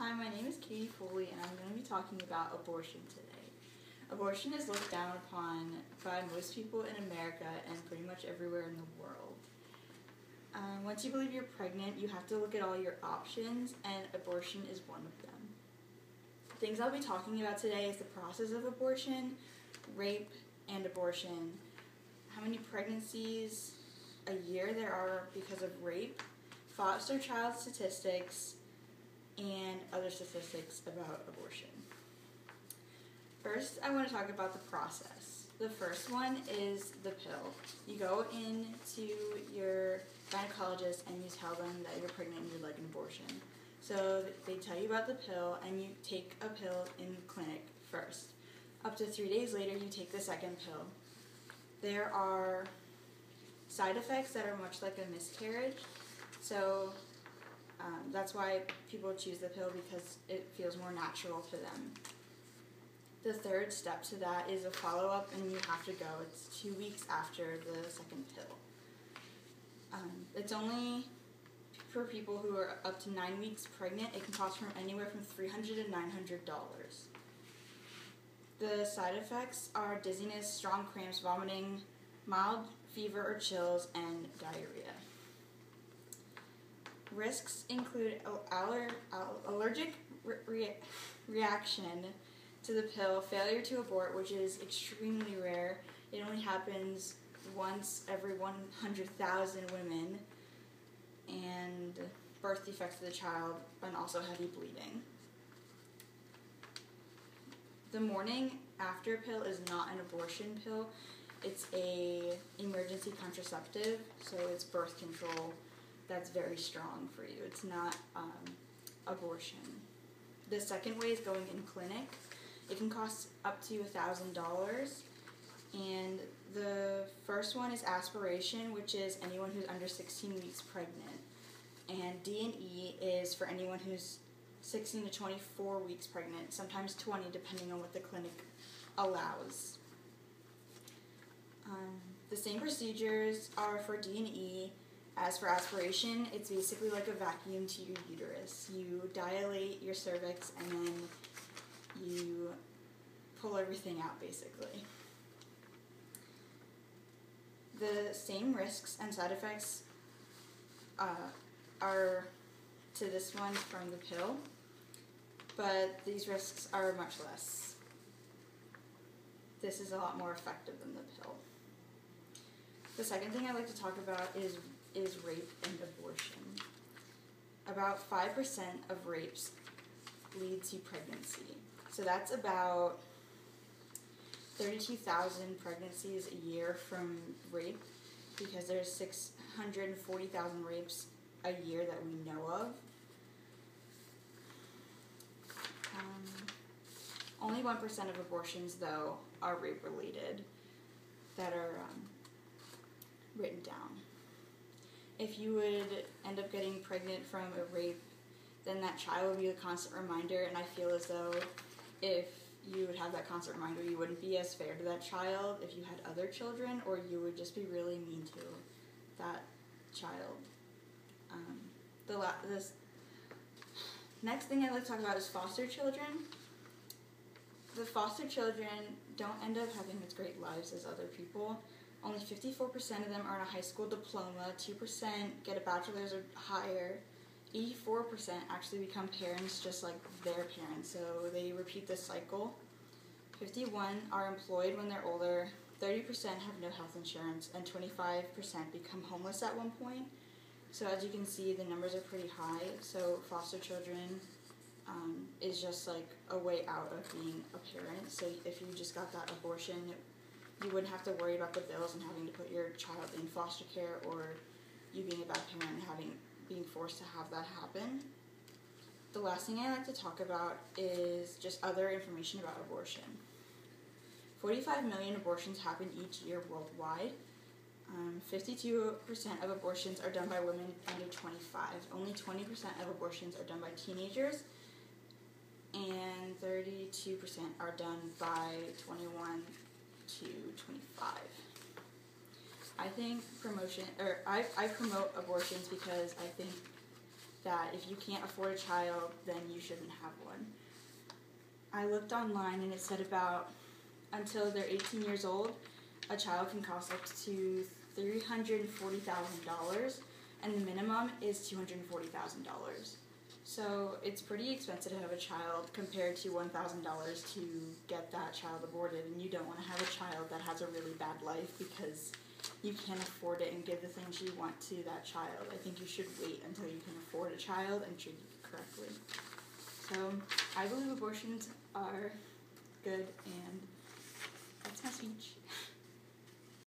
Hi, my name is Katie Foley, and I'm going to be talking about abortion today. Abortion is looked down upon by most people in America and pretty much everywhere in the world. Once you believe you're pregnant, you have to look at all your options, and abortion is one of them. Things I'll be talking about today is the process of abortion, rape, and abortion, how many pregnancies a year there are because of rape, foster child statistics, and other statistics about abortion. First, I want to talk about the process. The first one is the pill. You go into your gynecologist and you tell them that you're pregnant and you'd like an abortion. So they tell you about the pill and you take a pill in clinic first. Up to 3 days later, you take the second pill. There are side effects that are much like a miscarriage. So that's why people choose the pill, because it feels more natural to them. The third step to that is a follow-up, and you have to go. It's 2 weeks after the second pill. It's only for people who are up to 9 weeks pregnant. It can cost from anywhere from $300 to $900. The side effects are dizziness, strong cramps, vomiting, mild fever or chills, and diarrhea. Risks include allergic reaction to the pill, failure to abort, which is extremely rare. It only happens once every 100,000 women, and birth defects of the child, and also heavy bleeding. The morning after pill is not an abortion pill. It's a emergency contraceptive, so it's birth control that's very strong for you. It's not abortion. The second way is going in clinic. It can cost up to $1,000. And the first one is aspiration, which is anyone who's under 16 weeks pregnant. And D&E is for anyone who's 16 to 24 weeks pregnant, sometimes 20 depending on what the clinic allows. The same procedures are for D&E as for aspiration. It's basically like a vacuum to your uterus. You dilate your cervix and then you pull everything out, basically. The same risks and side effects are to this one from the pill, but these risks are much less. This is a lot more effective than the pill. The second thing I'd like to talk about is rape and abortion. About 5% of rapes lead to pregnancy. So that's about 32,000 pregnancies a year from rape, because there's 640,000 rapes a year that we know of. Only 1% of abortions, though, are rape-related that are written down. If you would end up getting pregnant from a rape, then that child would be a constant reminder, and I feel as though if you would have that constant reminder, you wouldn't be as fair to that child if you had other children, or you would just be really mean to that child. This next thing I'd like to talk about is foster children. The foster children don't end up having as great lives as other people. Only 54% of them earn a high school diploma, 2% get a bachelor's or higher, 84% actually become parents just like their parents, so they repeat this cycle. 51 are employed when they're older, 30% have no health insurance, and 25% become homeless at one point. So as you can see, the numbers are pretty high, so foster children is just like a way out of being a parent. So if you just got that abortion, you wouldn't have to worry about the bills and having to put your child in foster care, or you being a bad parent and being forced to have that happen. The last thing I like to talk about is just other information about abortion. 45 million abortions happen each year worldwide. 52% of abortions are done by women under 25. Only 20% of abortions are done by teenagers, and 32% are done by 21 to 25. I think I promote abortions because I think that if you can't afford a child, then you shouldn't have one. I looked online and it said about until they're 18 years old, a child can cost up to $340,000, and the minimum is $240,000. So it's pretty expensive to have a child compared to $1,000 to get that child aborted, and you don't want to have a child that has a really bad life because you can't afford it and give the things you want to that child. I think you should wait until you can afford a child and treat it correctly. So I believe abortions are good, and that's my speech.